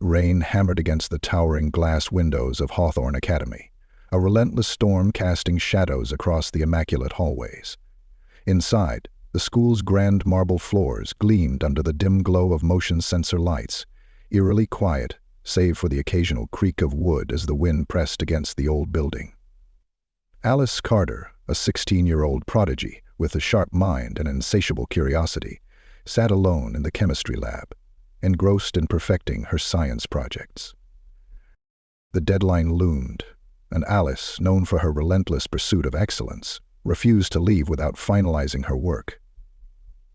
Rain hammered against the towering glass windows of Hawthorne Academy, a relentless storm casting shadows across the immaculate hallways. Inside, the school's grand marble floors gleamed under the dim glow of motion sensor lights, eerily quiet, save for the occasional creak of wood as the wind pressed against the old building. Alice Carter, a 16-year-old prodigy with a sharp mind and insatiable curiosity, sat alone in the chemistry lab, engrossed in perfecting her science projects. The deadline loomed, and Alice, known for her relentless pursuit of excellence, refused to leave without finalizing her work.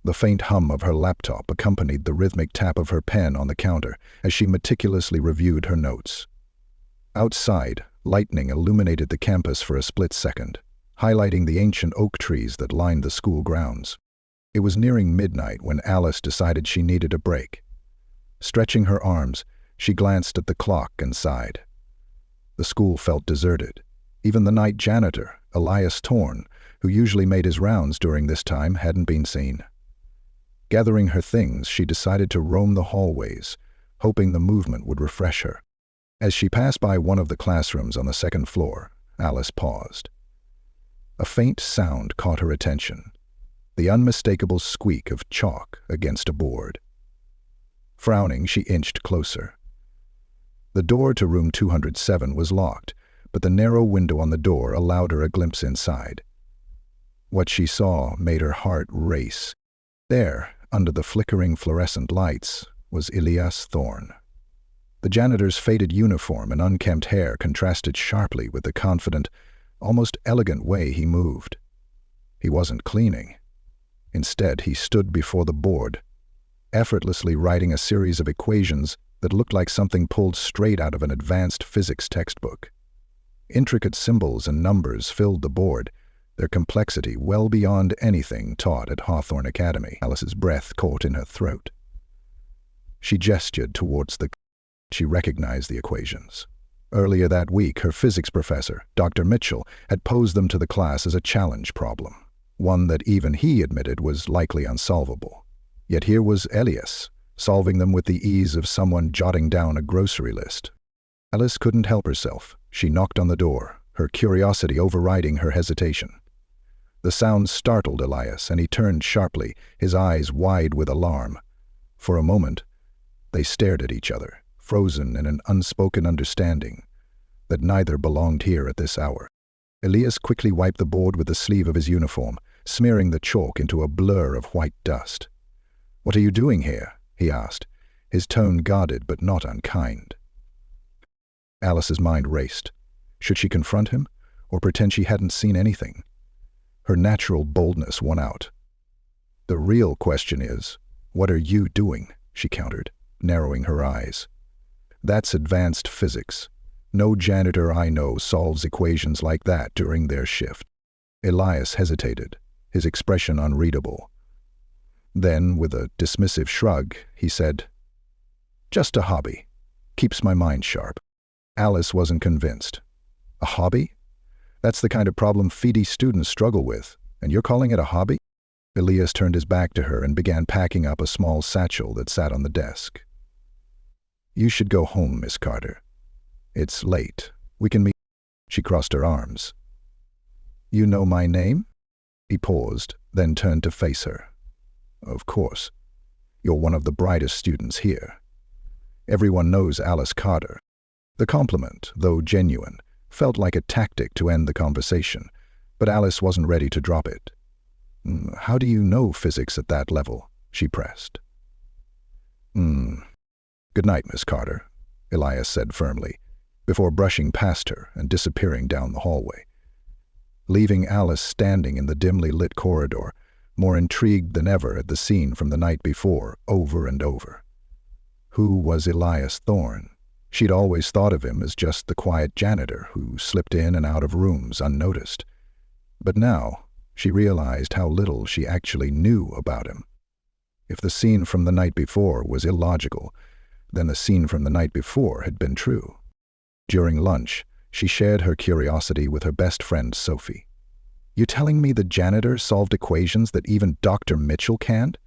The faint hum of her laptop accompanied the rhythmic tap of her pen on the counter as she meticulously reviewed her notes. Outside, lightning illuminated the campus for a split second, highlighting the ancient oak trees that lined the school grounds. It was nearing midnight when Alice decided she needed a break. Stretching her arms, she glanced at the clock and sighed. The school felt deserted. Even the night janitor, Elias Thorne, who usually made his rounds during this time, hadn't been seen. Gathering her things, she decided to roam the hallways, hoping the movement would refresh her. As she passed by one of the classrooms on the second floor, Alice paused. A faint sound caught her attention, the unmistakable squeak of chalk against a board. Frowning, she inched closer. The door to room 207 was locked, but the narrow window on the door allowed her a glimpse inside. What she saw made her heart race. There, under the flickering fluorescent lights, was Elias Thorne. The janitor's faded uniform and unkempt hair contrasted sharply with the confident, almost elegant way he moved. He wasn't cleaning. Instead, he stood before the board, effortlessly writing a series of equations that looked like something pulled straight out of an advanced physics textbook. Intricate symbols and numbers filled the board, their complexity well beyond anything taught at Hawthorne Academy. Alice's breath caught in her throat. She gestured towards the... She recognized the equations. Earlier that week, her physics professor, Dr. Mitchell, had posed them to the class as a challenge problem, one that even he admitted was likely unsolvable. Yet here was Elias, solving them with the ease of someone jotting down a grocery list. Alice couldn't help herself. She knocked on the door, her curiosity overriding her hesitation. The sound startled Elias, and he turned sharply, his eyes wide with alarm. For a moment, they stared at each other, frozen in an unspoken understanding that neither belonged here at this hour. Elias quickly wiped the board with the sleeve of his uniform, smearing the chalk into a blur of white dust. "What are you doing here?" he asked, his tone guarded but not unkind. Alice's mind raced. Should she confront him, or pretend she hadn't seen anything? Her natural boldness won out. "The real question is, what are you doing?" she countered, narrowing her eyes. "That's advanced physics. No janitor I know solves equations like that during their shift." Elias hesitated, his expression unreadable. Then, with a dismissive shrug, he said, "Just a hobby. Keeps my mind sharp." Alice wasn't convinced. A hobby? That's the kind of problem FED students struggle with, and you're calling it a hobby? Elias turned his back to her and began packing up a small satchel that sat on the desk. "You should go home, Miss Carter. It's late. We can meet." She crossed her arms. "You know my name?" He paused, then turned to face her. "Of course. You're one of the brightest students here. Everyone knows Alice Carter." The compliment, though genuine, felt like a tactic to end the conversation, but Alice wasn't ready to drop it. "How do you know physics at that level?" she pressed. "Good night, Miss Carter," Elias said firmly, before brushing past her and disappearing down the hallway. Leaving Alice standing in the dimly lit corridor, more intrigued than ever at the scene from the night before, over and over. Who was Elias Thorne? She'd always thought of him as just the quiet janitor who slipped in and out of rooms unnoticed. But now, she realized how little she actually knew about him. If the scene from the night before was illogical, then the scene from the night before had been true. During lunch, she shared her curiosity with her best friend Sophie. "You telling me the janitor solved equations that even Dr. Mitchell can't?"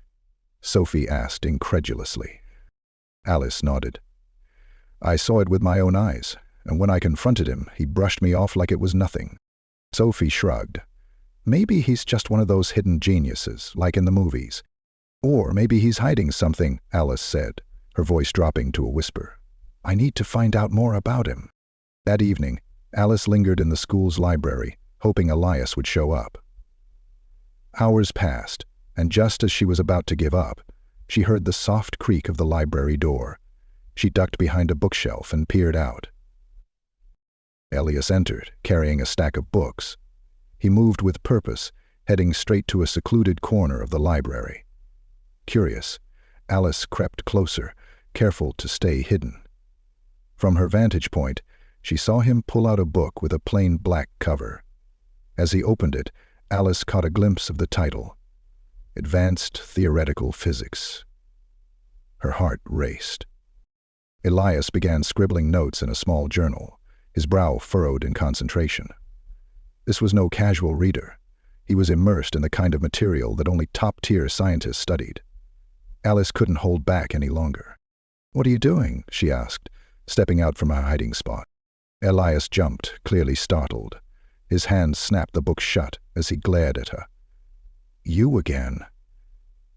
Sophie asked incredulously. Alice nodded. I saw it with my own eyes, and when I confronted him, he brushed me off like it was nothing. Sophie shrugged. Maybe he's just one of those hidden geniuses, like in the movies. Or maybe he's hiding something, Alice said, her voice dropping to a whisper. I need to find out more about him. That evening, Alice lingered in the school's library, hoping Elias would show up. Hours passed, and just as she was about to give up, she heard the soft creak of the library door. She ducked behind a bookshelf and peered out. Elias entered, carrying a stack of books. He moved with purpose, heading straight to a secluded corner of the library. Curious, Alice crept closer, careful to stay hidden. From her vantage point, she saw him pull out a book with a plain black cover. As he opened it, Alice caught a glimpse of the title, Advanced Theoretical Physics. Her heart raced. Elias began scribbling notes in a small journal, his brow furrowed in concentration. This was no casual reader. He was immersed in the kind of material that only top-tier scientists studied. Alice couldn't hold back any longer. "What are you doing?" she asked, stepping out from her hiding spot. Elias jumped, clearly startled. His hand snapped the book shut as he glared at her. "You again?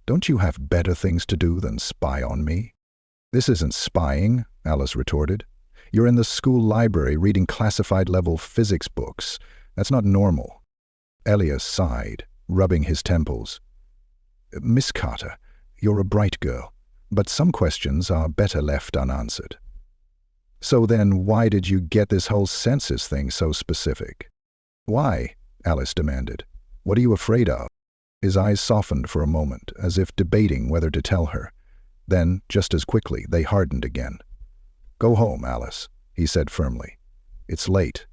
Don't you have better things to do than spy on me?" "This isn't spying," Alice retorted. "You're in the school library reading classified-level physics books. That's not normal." Elias sighed, rubbing his temples. "Miss Carter, you're a bright girl, but some questions are better left unanswered." "So then why did you get this whole census thing so specific?" "Why?" Alice demanded. "What are you afraid of?" His eyes softened for a moment, as if debating whether to tell her. Then, just as quickly, they hardened again. "Go home, Alice," he said firmly. "It's late."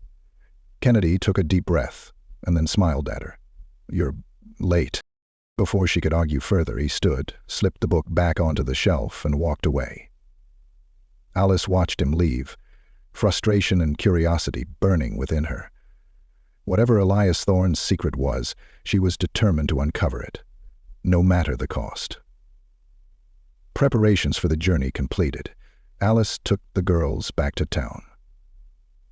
Kennedy took a deep breath, and then smiled at her. "You're late." Before she could argue further, he stood, slipped the book back onto the shelf, and walked away. Alice watched him leave, frustration and curiosity burning within her. Whatever Elias Thorne's secret was, she was determined to uncover it, no matter the cost. Preparations for the journey completed, Alice took the girls back to town.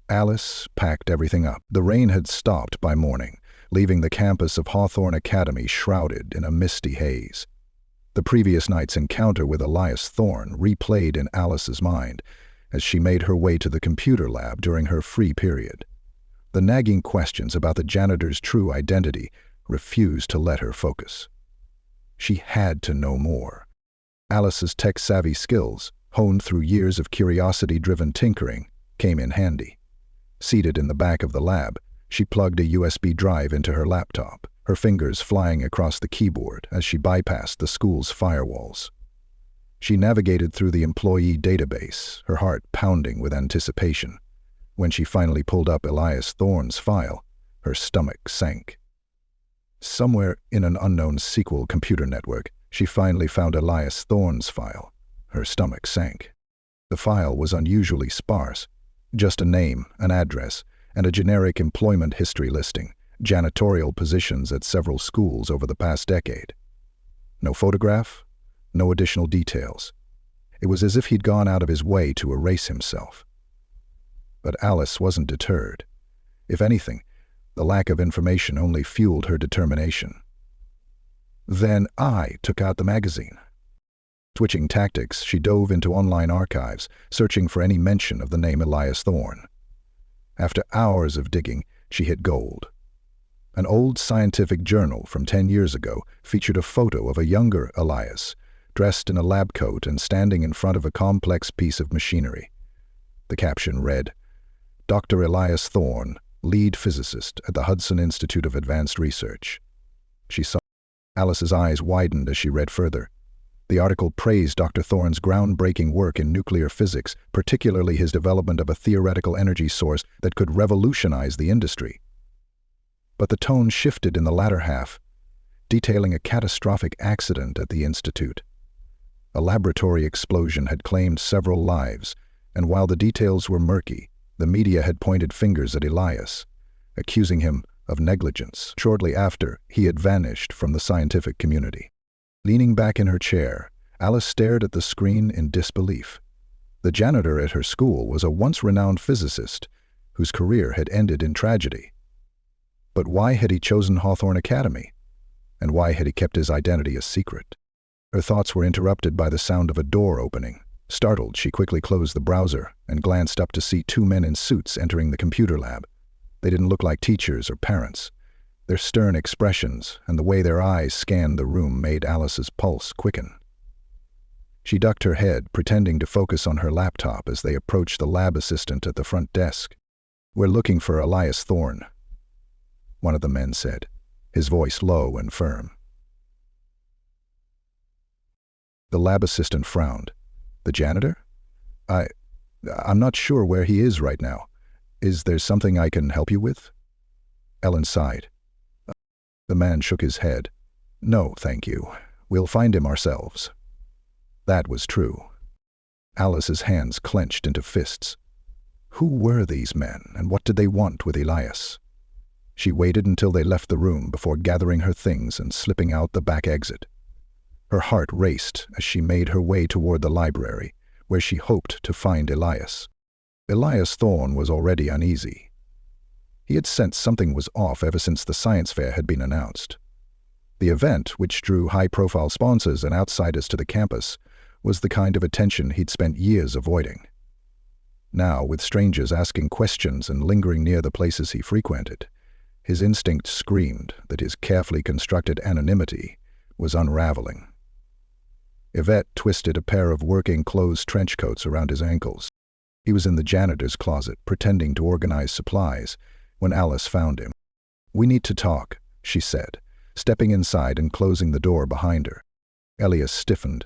Alice packed everything up. The rain had stopped by morning, leaving the campus of Hawthorne Academy shrouded in a misty haze. The previous night's encounter with Elias Thorne replayed in Alice's mind as she made her way to the computer lab during her free period. The nagging questions about the janitor's true identity refused to let her focus. She had to know more. Alice's tech-savvy skills, honed through years of curiosity-driven tinkering, came in handy. Seated in the back of the lab, she plugged a USB drive into her laptop, her fingers flying across the keyboard as she bypassed the school's firewalls. She navigated through the employee database, her heart pounding with anticipation. When she finally pulled up Elias Thorne's file, her stomach sank. Somewhere in an unknown SQL computer network, she finally found Elias Thorne's file. Her stomach sank. The file was unusually sparse. Just a name, an address, and a generic employment history listing, janitorial positions at several schools over the past decade. No photograph, no additional details. It was as if he'd gone out of his way to erase himself. But Alice wasn't deterred. If anything, the lack of information only fueled her determination. Then I took out the magazine. Switching tactics, she dove into online archives, searching for any mention of the name Elias Thorne. After hours of digging, she hit gold. An old scientific journal from 10 years ago featured a photo of a younger Elias, dressed in a lab coat and standing in front of a complex piece of machinery. The caption read, "Dr. Elias Thorne, lead physicist at the Hudson Institute of Advanced Research." She saw. Alice's eyes widened as she read further. The article praised Dr. Thorne's groundbreaking work in nuclear physics, particularly his development of a theoretical energy source that could revolutionize the industry. But the tone shifted in the latter half, detailing a catastrophic accident at the institute. A laboratory explosion had claimed several lives, and while the details were murky, the media had pointed fingers at Elias, accusing him of negligence. Shortly after, he had vanished from the scientific community. Leaning back in her chair, Alice stared at the screen in disbelief. The janitor at her school was a once-renowned physicist whose career had ended in tragedy. But why had he chosen Hawthorne Academy? And why had he kept his identity a secret? Her thoughts were interrupted by the sound of a door opening. Startled, she quickly closed the browser and glanced up to see two men in suits entering the computer lab. They didn't look like teachers or parents. Their stern expressions and the way their eyes scanned the room made Alice's pulse quicken. She ducked her head, pretending to focus on her laptop as they approached the lab assistant at the front desk. "We're looking for Elias Thorne," one of the men said, his voice low and firm. The lab assistant frowned. "The janitor? I'm not sure where he is right now. Is there something I can help you with?" Ellen sighed. The man shook his head. "No, thank you. We'll find him ourselves." That was true. Alice's hands clenched into fists. Who were these men, and what did they want with Elias? She waited until they left the room before gathering her things and slipping out the back exit. Her heart raced as she made her way toward the library, where she hoped to find Elias. Elias Thorne was already uneasy. He had sensed something was off ever since the science fair had been announced. The event, which drew high-profile sponsors and outsiders to the campus, was the kind of attention he'd spent years avoiding. Now, with strangers asking questions and lingering near the places he frequented, his instinct screamed that his carefully constructed anonymity was unraveling. Yvette twisted a pair of working-clothes trench coats around his ankles. He was in the janitor's closet, pretending to organize supplies, when Alice found him. "We need to talk," she said, stepping inside and closing the door behind her. Elias stiffened.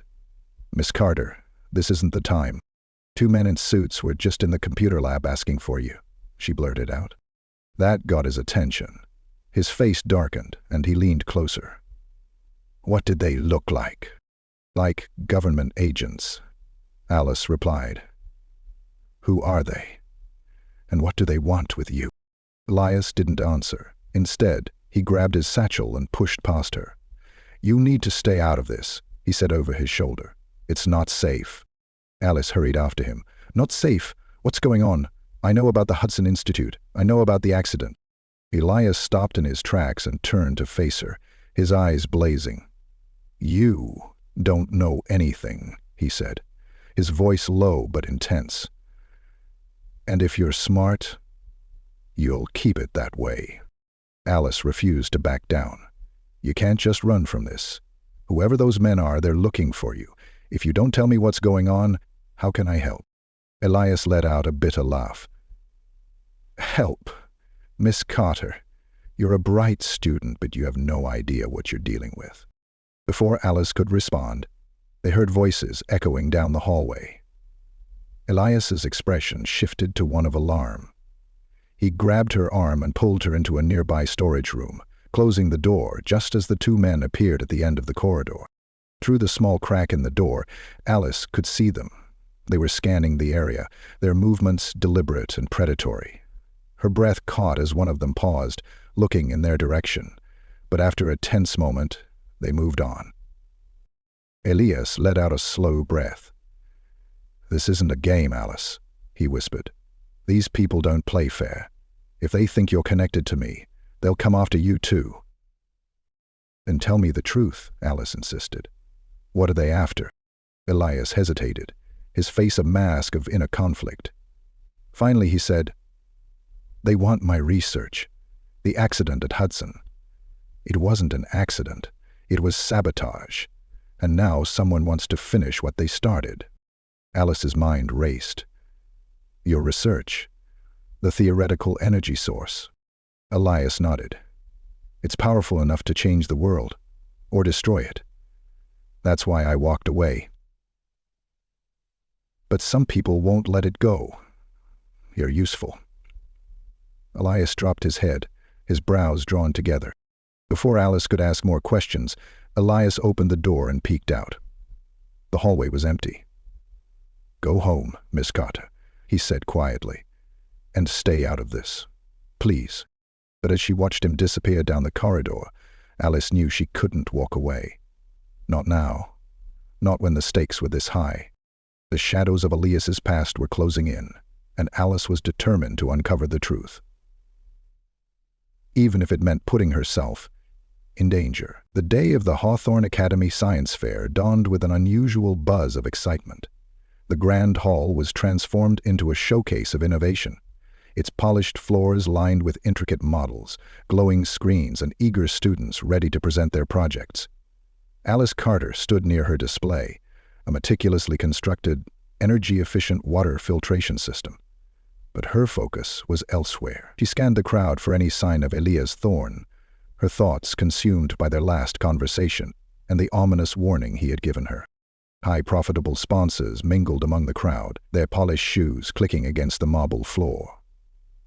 "Miss Carter, this isn't the time. Two men in suits were just in the computer lab asking for you," she blurted out. That got his attention. His face darkened, and he leaned closer. "What did they look like?" "Like government agents," Alice replied. "Who are they? And what do they want with you?" Elias didn't answer. Instead, he grabbed his satchel and pushed past her. "You need to stay out of this," he said over his shoulder. "It's not safe." Alice hurried after him. "Not safe? What's going on? I know about the Hudson Institute. I know about the accident." Elias stopped in his tracks and turned to face her, his eyes blazing. "You don't know anything," he said, his voice low but intense. "And if you're smart, you'll keep it that way." Alice refused to back down. "You can't just run from this. Whoever those men are, they're looking for you. If you don't tell me what's going on, how can I help?" Elias let out a bitter laugh. "Help? Miss Carter, you're a bright student, but you have no idea what you're dealing with." Before Alice could respond, they heard voices echoing down the hallway. Elias's expression shifted to one of alarm. He grabbed her arm and pulled her into a nearby storage room, closing the door just as the two men appeared at the end of the corridor. Through the small crack in the door, Alice could see them. They were scanning the area, their movements deliberate and predatory. Her breath caught as one of them paused, looking in their direction, but after a tense moment, they moved on. Elias let out a slow breath. "This isn't a game, Alice," he whispered. "These people don't play fair. If they think you're connected to me, they'll come after you too." "Then tell me the truth," Alice insisted. "What are they after?" Elias hesitated, his face a mask of inner conflict. Finally he said, "They want my research. The accident at Hudson. It wasn't an accident. It was sabotage. And now someone wants to finish what they started." Alice's mind raced. "Your research? The theoretical energy source?" Elias nodded. "It's powerful enough to change the world, or destroy it. That's why I walked away. But some people won't let it go. You're useful." Elias dropped his head, his brows drawn together. Before Alice could ask more questions, Elias opened the door and peeked out. The hallway was empty. "Go home, Miss Carter," he said quietly, "and stay out of this. Please." But as she watched him disappear down the corridor, Alice knew she couldn't walk away. Not now. Not when the stakes were this high. The shadows of Elias's past were closing in, and Alice was determined to uncover the truth, even if it meant putting herself in danger. The day of the Hawthorne Academy Science Fair dawned with an unusual buzz of excitement. The grand hall was transformed into a showcase of innovation, its polished floors lined with intricate models, glowing screens, and eager students ready to present their projects. Alice Carter stood near her display, a meticulously constructed, energy-efficient water filtration system. But her focus was elsewhere. She scanned the crowd for any sign of Elias Thorne, her thoughts consumed by their last conversation and the ominous warning he had given her. High profitable sponsors mingled among the crowd, their polished shoes clicking against the marble floor.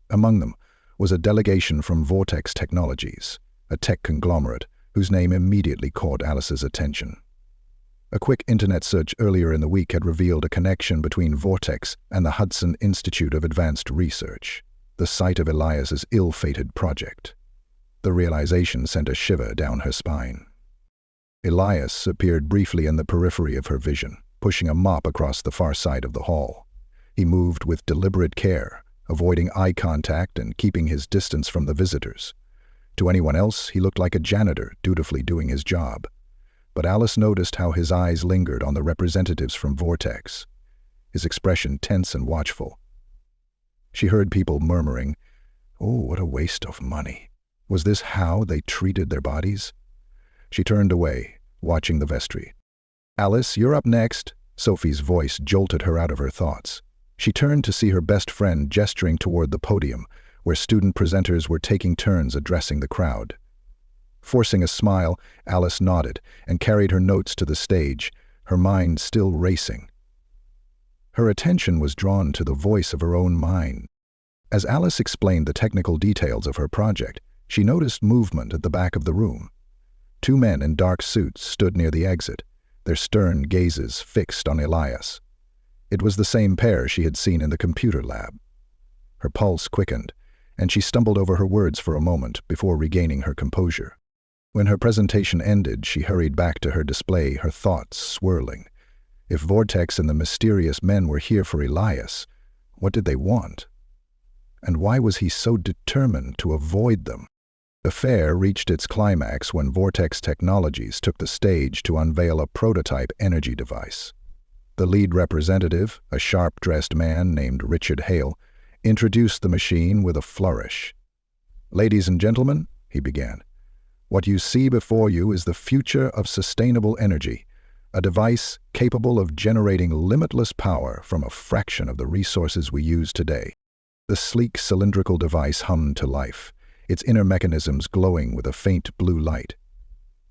Among them was a delegation from Vortex Technologies, a tech conglomerate whose name immediately caught Alice's attention. A quick internet search earlier in the week had revealed a connection between Vortex and the Hudson Institute of Advanced Research, the site of Elias's ill-fated project. The realization sent a shiver down her spine. Elias appeared briefly in the periphery of her vision, pushing a mop across the far side of the hall. He moved with deliberate care, avoiding eye contact and keeping his distance from the visitors. To anyone else, he looked like a janitor dutifully doing his job. But Alice noticed how his eyes lingered on the representatives from Vortex, his expression tense and watchful. She heard people murmuring, "Oh, what a waste of money." Was this how they treated their bodies? She turned away, watching the vestry. "Alice, you're up next." Sophie's voice jolted her out of her thoughts. She turned to see her best friend gesturing toward the podium, where student presenters were taking turns addressing the crowd. Forcing a smile, Alice nodded and carried her notes to the stage, her mind still racing. Her attention was drawn to the voice of her own mind. As Alice explained the technical details of her project, she noticed movement at the back of the room. Two men in dark suits stood near the exit, their stern gazes fixed on Elias. It was the same pair she had seen in the computer lab. Her pulse quickened, and she stumbled over her words for a moment before regaining her composure. When her presentation ended, she hurried back to her display, her thoughts swirling. If Vortex and the mysterious men were here for Elias, what did they want? And why was he so determined to avoid them? The fair reached its climax when Vortex Technologies took the stage to unveil a prototype energy device. The lead representative, a sharp-dressed man named Richard Hale, introduced the machine with a flourish. "Ladies and gentlemen," he began, "what you see before you is the future of sustainable energy, a device capable of generating limitless power from a fraction of the resources we use today." The sleek cylindrical device hummed to life, its inner mechanisms glowing with a faint blue light.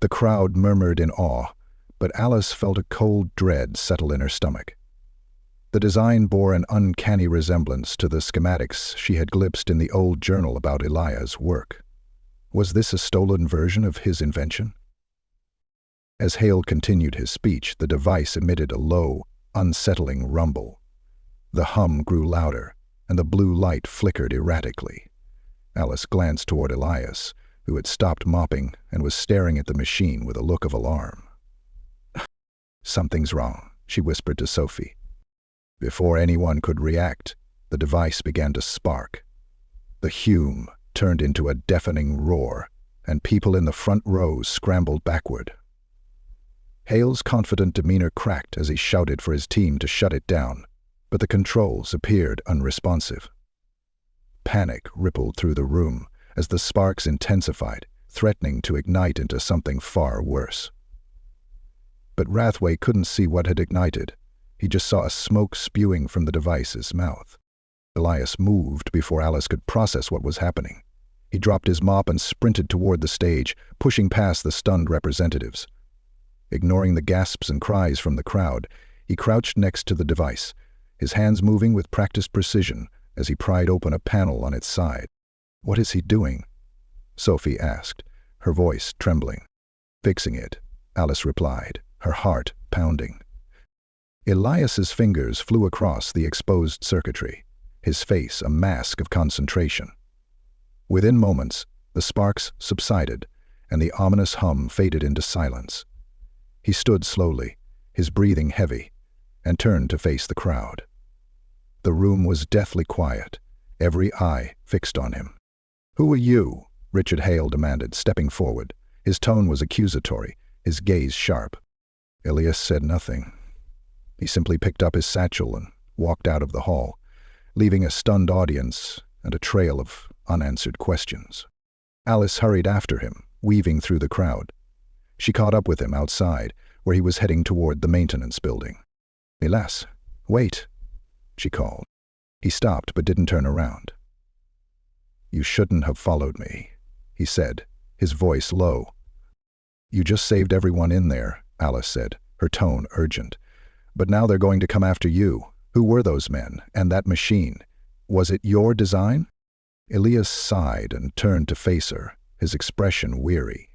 The crowd murmured in awe, but Alice felt a cold dread settle in her stomach. The design bore an uncanny resemblance to the schematics she had glimpsed in the old journal about Elias' work. Was this a stolen version of his invention? As Hale continued his speech, the device emitted a low, unsettling rumble. The hum grew louder, and the blue light flickered erratically. Alice glanced toward Elias, who had stopped mopping and was staring at the machine with a look of alarm. "Something's wrong," she whispered to Sophie. Before anyone could react, the device began to spark. The hume turned into a deafening roar, and people in the front rows scrambled backward. Hale's confident demeanor cracked as he shouted for his team to shut it down, but the controls appeared unresponsive. Panic rippled through the room as the sparks intensified, threatening to ignite into something far worse. But Rathway couldn't see what had ignited. He just saw a smoke spewing from the device's mouth. Elias moved before Alice could process what was happening. He dropped his mop and sprinted toward the stage, pushing past the stunned representatives. Ignoring the gasps and cries from the crowd, he crouched next to the device, his hands moving with practiced precision as he pried open a panel on its side. "What is he doing?" Sophie asked, her voice trembling. "Fixing it," Alice replied, her heart pounding. Elias's fingers flew across the exposed circuitry, his face a mask of concentration. Within moments, the sparks subsided, and the ominous hum faded into silence. He stood slowly, his breathing heavy, and turned to face the crowd. The room was deathly quiet, every eye fixed on him. "Who are you?" Richard Hale demanded, stepping forward. His tone was accusatory, his gaze sharp. Elias said nothing. He simply picked up his satchel and walked out of the hall, leaving a stunned audience and a trail of unanswered questions. Alice hurried after him, weaving through the crowd. She caught up with him outside, where he was heading toward the maintenance building. "Elias, wait," she called. He stopped but didn't turn around. "You shouldn't have followed me," he said, his voice low. "You just saved everyone in there," Alice said, her tone urgent. "But now they're going to come after you. Who were those men, and that machine? Was it your design?" Elias sighed and turned to face her, his expression weary.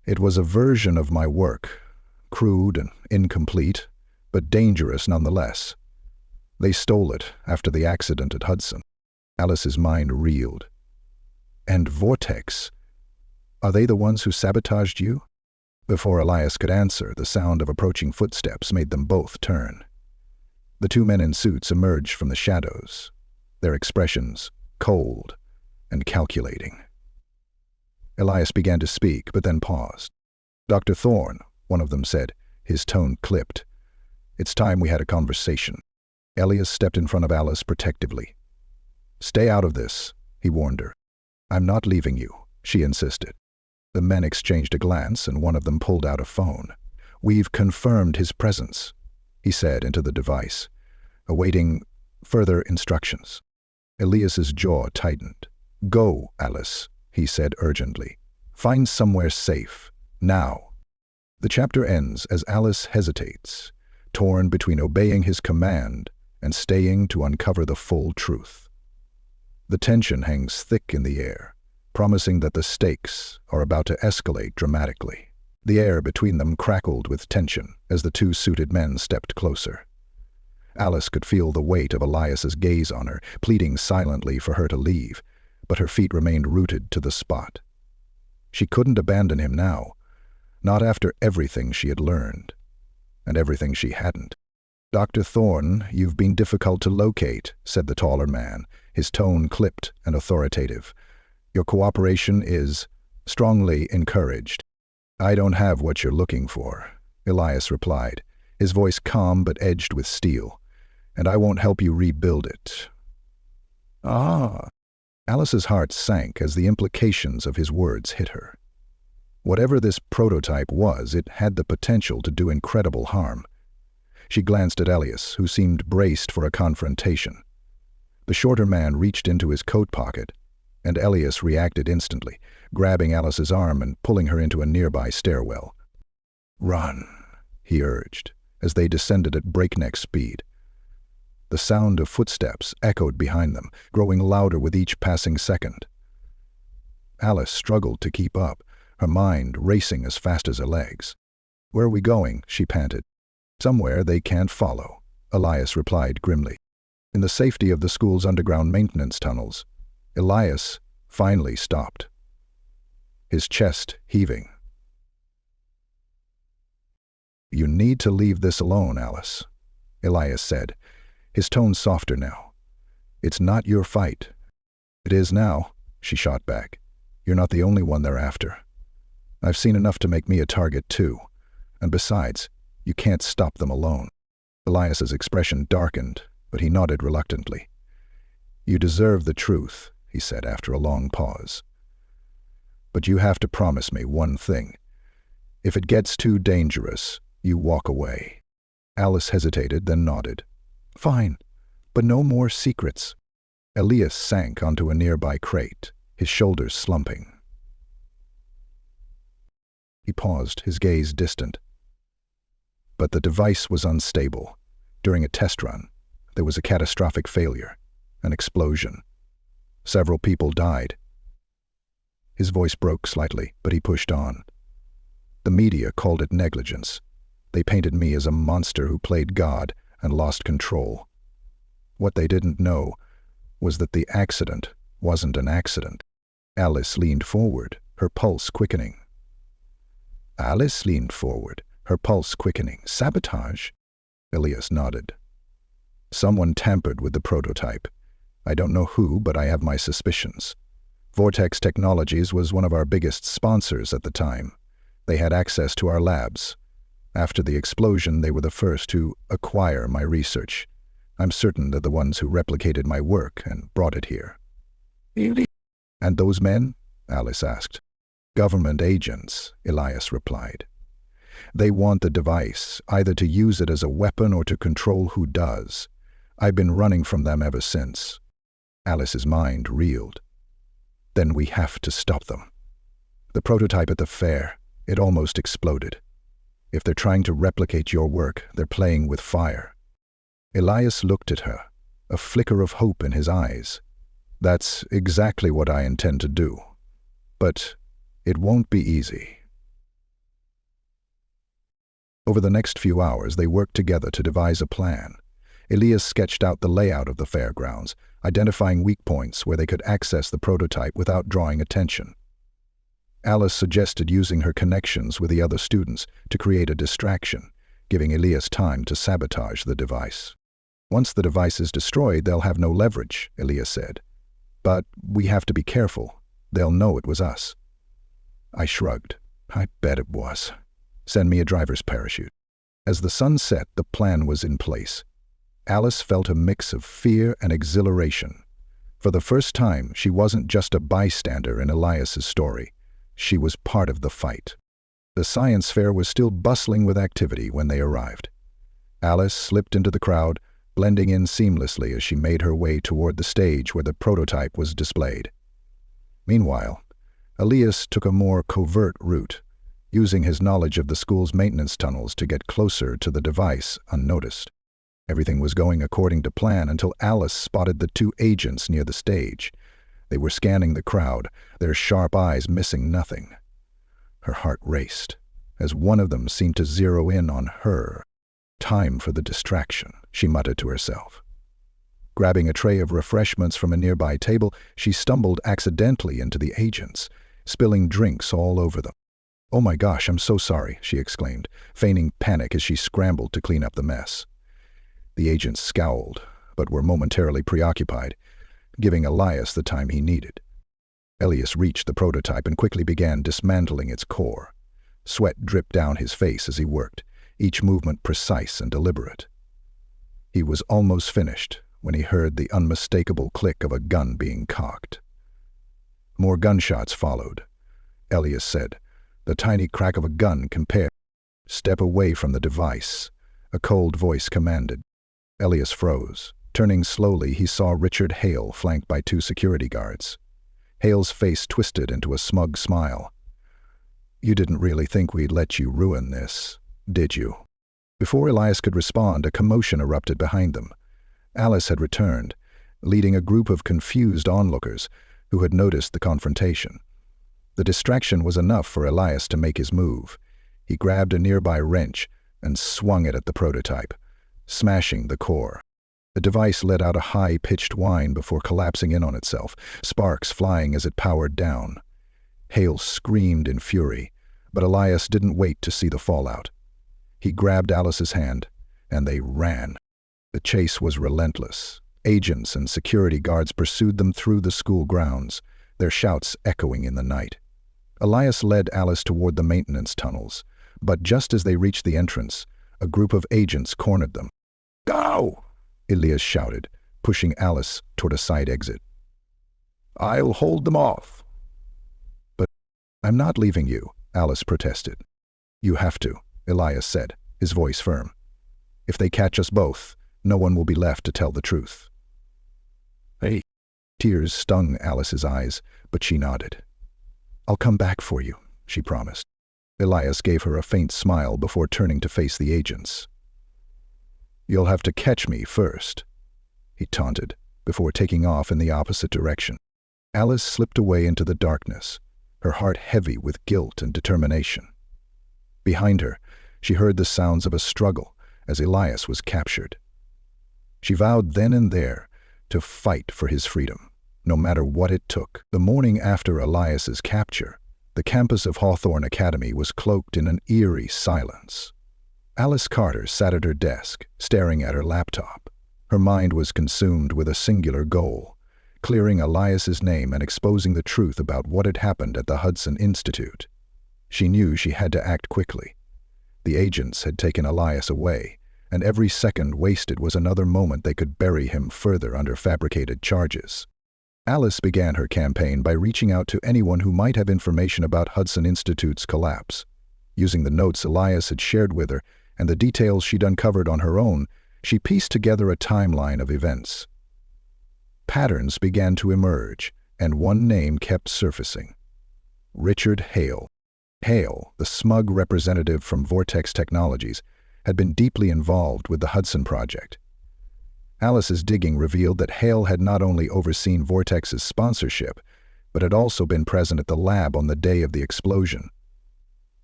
"It was a version of my work, crude and incomplete, but dangerous nonetheless. They stole it after the accident at Hudson." Alice's mind reeled. "And Vortex? Are they the ones who sabotaged you?" Before Elias could answer, the sound of approaching footsteps made them both turn. The two men in suits emerged from the shadows, their expressions cold and calculating. Elias began to speak, but then paused. "Dr. Thorne," one of them said, his tone clipped. "It's time we had a conversation." Elias stepped in front of Alice protectively. "Stay out of this," he warned her. "I'm not leaving you," she insisted. The men exchanged a glance, and one of them pulled out a phone. "We've confirmed his presence," he said into the device, awaiting further instructions. Elias's jaw tightened. "Go, Alice," he said urgently. "Find somewhere safe, now." The chapter ends as Alice hesitates, torn between obeying his command and staying to uncover the full truth. The tension hangs thick in the air, promising that the stakes are about to escalate dramatically. The air between them crackled with tension as the two suited men stepped closer. Alice could feel the weight of Elias's gaze on her, pleading silently for her to leave, but her feet remained rooted to the spot. She couldn't abandon him now, not after everything she had learned, and everything she hadn't. "Dr. Thorne, you've been difficult to locate," said the taller man, his tone clipped and authoritative. "Your cooperation is strongly encouraged." "I don't have what you're looking for," Elias replied, his voice calm but edged with steel. "And I won't help you rebuild it." "Ah." Alice's heart sank as the implications of his words hit her. Whatever this prototype was, it had the potential to do incredible harm. She glanced at Elias, who seemed braced for a confrontation. The shorter man reached into his coat pocket, and Elias reacted instantly, grabbing Alice's arm and pulling her into a nearby stairwell. "Run," he urged, as they descended at breakneck speed. The sound of footsteps echoed behind them, growing louder with each passing second. Alice struggled to keep up, her mind racing as fast as her legs. "Where are we going?" she panted. "Somewhere they can't follow," Elias replied grimly. In the safety of the school's underground maintenance tunnels, Elias finally stopped, his chest heaving. "You need to leave this alone, Alice," Elias said, his tone softer now. "It's not your fight." "It is now," she shot back. "You're not the only one they're after. I've seen enough to make me a target too. And besides, you can't stop them alone." Elias's expression darkened, but he nodded reluctantly. "You deserve the truth," he said after a long pause. "But you have to promise me one thing. If it gets too dangerous, you walk away." Alice hesitated, then nodded. "Fine, but no more secrets." Elias sank onto a nearby crate, his shoulders slumping. He paused, his gaze distant. But the device was unstable. During a test run, there was a catastrophic failure, an explosion. Several people died. His voice broke slightly, but he pushed on. "The media called it negligence. They painted me as a monster who played God and lost control. What they didn't know was that the accident wasn't an accident." Alice leaned forward, her pulse quickening. Alice leaned forward, her pulse quickening. "Sabotage?" Elias nodded. Someone tampered with the prototype. I don't know who, but I have my suspicions. Vortex Technologies was one of our biggest sponsors at the time. They had access to our labs. After the explosion, they were the first to acquire my research. I'm certain they're the ones who replicated my work and brought it here. And those men? Alice asked. Government agents, Elias replied. They want the device, either to use it as a weapon or to control who does. I've been running from them ever since. Alice's mind reeled. Then we have to stop them. The prototype at the fair, it almost exploded. If they're trying to replicate your work, they're playing with fire. Elias looked at her, a flicker of hope in his eyes. That's exactly what I intend to do. But it won't be easy. Over the next few hours, they worked together to devise a plan. Elias sketched out the layout of the fairgrounds, identifying weak points where they could access the prototype without drawing attention. Alice suggested using her connections with the other students to create a distraction, giving Elias time to sabotage the device. Once the device is destroyed, they'll have no leverage, Elias said. But we have to be careful. They'll know it was us. I shrugged. I bet it was. Send me a driver's parachute. As the sun set, the plan was in place. Alice felt a mix of fear and exhilaration. For the first time, she wasn't just a bystander in Elias's story. She was part of the fight. The science fair was still bustling with activity when they arrived. Alice slipped into the crowd, blending in seamlessly as she made her way toward the stage where the prototype was displayed. Meanwhile, Elias took a more covert route, using his knowledge of the school's maintenance tunnels to get closer to the device unnoticed. Everything was going according to plan until Alice spotted the two agents near the stage. They were scanning the crowd, their sharp eyes missing nothing. Her heart raced, as one of them seemed to zero in on her. Time for the distraction, she muttered to herself. Grabbing a tray of refreshments from a nearby table, she stumbled accidentally into the agents, spilling drinks all over them. "Oh my gosh, I'm so sorry," she exclaimed, feigning panic as she scrambled to clean up the mess. The agents scowled, but were momentarily preoccupied, giving Elias the time he needed. Elias reached the prototype and quickly began dismantling its core. Sweat dripped down his face as he worked, each movement precise and deliberate. He was almost finished when he heard the unmistakable click of a gun being cocked. More gunshots followed. Elias said, "The tiny crack of a gun compared." "Step away from the device," a cold voice commanded. Elias froze. Turning slowly, he saw Richard Hale flanked by two security guards. Hale's face twisted into a smug smile. "You didn't really think we'd let you ruin this, did you?" Before Elias could respond, a commotion erupted behind them. Alice had returned, leading a group of confused onlookers who had noticed the confrontation. The distraction was enough for Elias to make his move. He grabbed a nearby wrench and swung it at the prototype, smashing the core. The device let out a high-pitched whine before collapsing in on itself, sparks flying as it powered down. Hale screamed in fury, but Elias didn't wait to see the fallout. He grabbed Alice's hand, and they ran. The chase was relentless. Agents and security guards pursued them through the school grounds, their shouts echoing in the night. Elias led Alice toward the maintenance tunnels, but just as they reached the entrance, a group of agents cornered them. "Go!" Elias shouted, pushing Alice toward a side exit. "I'll hold them off." "But I'm not leaving you," Alice protested. "You have to," Elias said, his voice firm. "If they catch us both, no one will be left to tell the truth." "Hey." Tears stung Alice's eyes, but she nodded. "I'll come back for you," she promised. Elias gave her a faint smile before turning to face the agents. "You'll have to catch me first," he taunted, before taking off in the opposite direction. Alice slipped away into the darkness, her heart heavy with guilt and determination. Behind her, she heard the sounds of a struggle as Elias was captured. She vowed then and there to fight for his freedom, no matter what it took. The morning after Elias's capture, the campus of Hawthorne Academy was cloaked in an eerie silence. Alice Carter sat at her desk, staring at her laptop. Her mind was consumed with a singular goal: clearing Elias's name and exposing the truth about what had happened at the Hudson Institute. She knew she had to act quickly. The agents had taken Elias away, and every second wasted was another moment they could bury him further under fabricated charges. Alice began her campaign by reaching out to anyone who might have information about Hudson Institute's collapse. Using the notes Elias had shared with her and the details she'd uncovered on her own, she pieced together a timeline of events. Patterns began to emerge, and one name kept surfacing: Richard Hale. Hale, the smug representative from Vortex Technologies, had been deeply involved with the Hudson Project. Alice's digging revealed that Hale had not only overseen Vortex's sponsorship, but had also been present at the lab on the day of the explosion.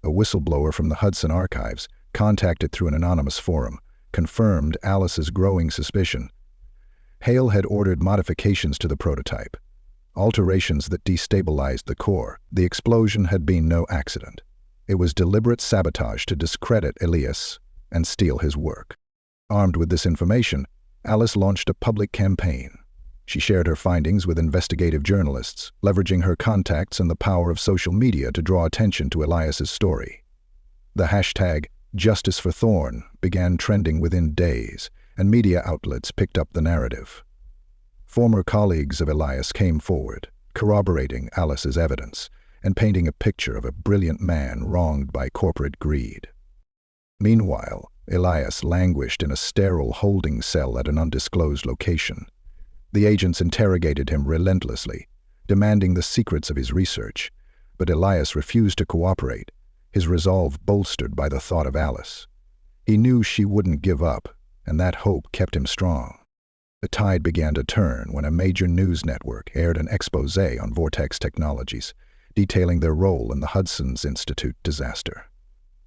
A whistleblower from the Hudson archives, contacted through an anonymous forum, confirmed Alice's growing suspicion. Hale had ordered modifications to the prototype, alterations that destabilized the core. The explosion had been no accident. It was deliberate sabotage to discredit Elias and steal his work. Armed with this information, Alice launched a public campaign. She shared her findings with investigative journalists, leveraging her contacts and the power of social media to draw attention to Elias's story. The hashtag #JusticeForThorn began trending within days, and media outlets picked up the narrative. Former colleagues of Elias came forward, corroborating Alice's evidence and painting a picture of a brilliant man wronged by corporate greed. Meanwhile, Elias languished in a sterile holding cell at an undisclosed location. The agents interrogated him relentlessly, demanding the secrets of his research, but Elias refused to cooperate, his resolve bolstered by the thought of Alice. He knew she wouldn't give up, and that hope kept him strong. The tide began to turn when a major news network aired an exposé on Vortex Technologies, detailing their role in the Hudson Institute disaster.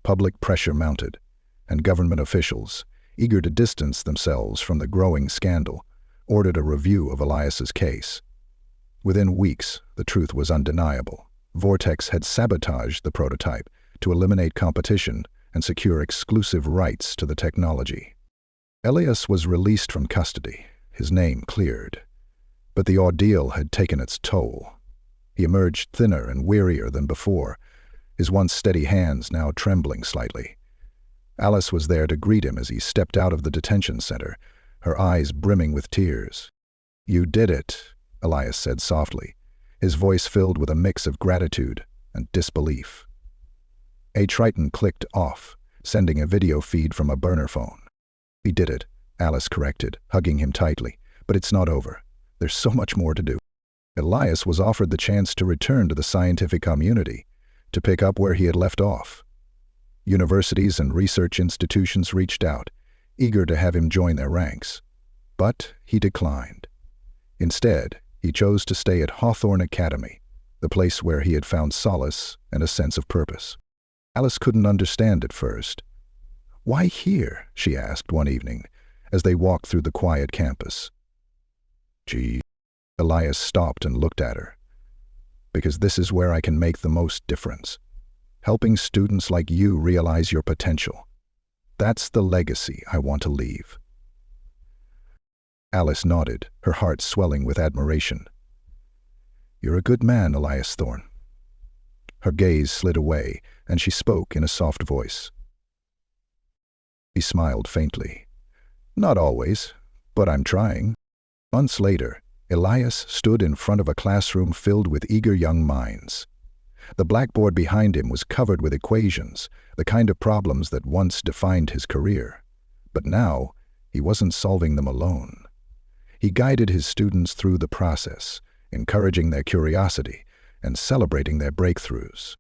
Public pressure mounted, and government officials, eager to distance themselves from the growing scandal, ordered a review of Elias's case. Within weeks, the truth was undeniable. Vortex had sabotaged the prototype to eliminate competition and secure exclusive rights to the technology. Elias was released from custody, his name cleared. But the ordeal had taken its toll. He emerged thinner and wearier than before, his once steady hands now trembling slightly. Alice was there to greet him as he stepped out of the detention center, her eyes brimming with tears. "You did it," Elias said softly, his voice filled with a mix of gratitude and disbelief. A Triton clicked off, sending a video feed from a burner phone. "We did it," Alice corrected, hugging him tightly. "But it's not over. There's so much more to do." Elias was offered the chance to return to the scientific community, to pick up where he had left off. Universities and research institutions reached out, eager to have him join their ranks. But he declined. Instead, he chose to stay at Hawthorne Academy, the place where he had found solace and a sense of purpose. Alice couldn't understand at first. "Why here?" she asked one evening, as they walked through the quiet campus. "Gee," Elias stopped and looked at her. "Because this is where I can make the most difference. Helping students like you realize your potential. That's the legacy I want to leave." Alice nodded, her heart swelling with admiration. "You're a good man, Elias Thorne." Her gaze slid away, and she spoke in a soft voice. He smiled faintly. "Not always, but I'm trying." Months later, Elias stood in front of a classroom filled with eager young minds. The blackboard behind him was covered with equations, the kind of problems that once defined his career. But now, he wasn't solving them alone. He guided his students through the process, encouraging their curiosity and celebrating their breakthroughs.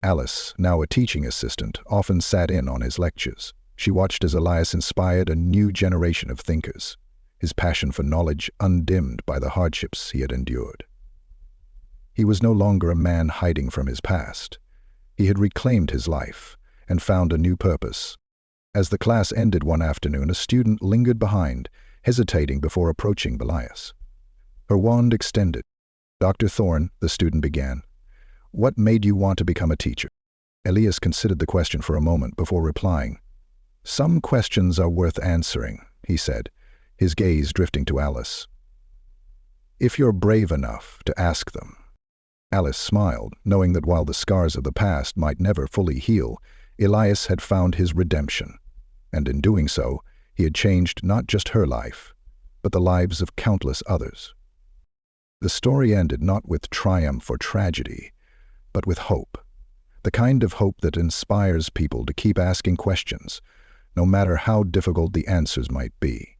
Alice, now a teaching assistant, often sat in on his lectures. She watched as Elias inspired a new generation of thinkers, his passion for knowledge undimmed by the hardships he had endured. He was no longer a man hiding from his past. He had reclaimed his life and found a new purpose. As the class ended one afternoon, a student lingered behind, hesitating before approaching Elias. Her wand extended. "Dr. Thorne," the student began, "what made you want to become a teacher?" Elias considered the question for a moment before replying. "Some questions are worth answering," he said, his gaze drifting to Alice. "If you're brave enough to ask them." Alice smiled, knowing that while the scars of the past might never fully heal, Elias had found his redemption, and in doing so, he had changed not just her life, but the lives of countless others. The story ended not with triumph or tragedy, but with hope, the kind of hope that inspires people to keep asking questions, no matter how difficult the answers might be.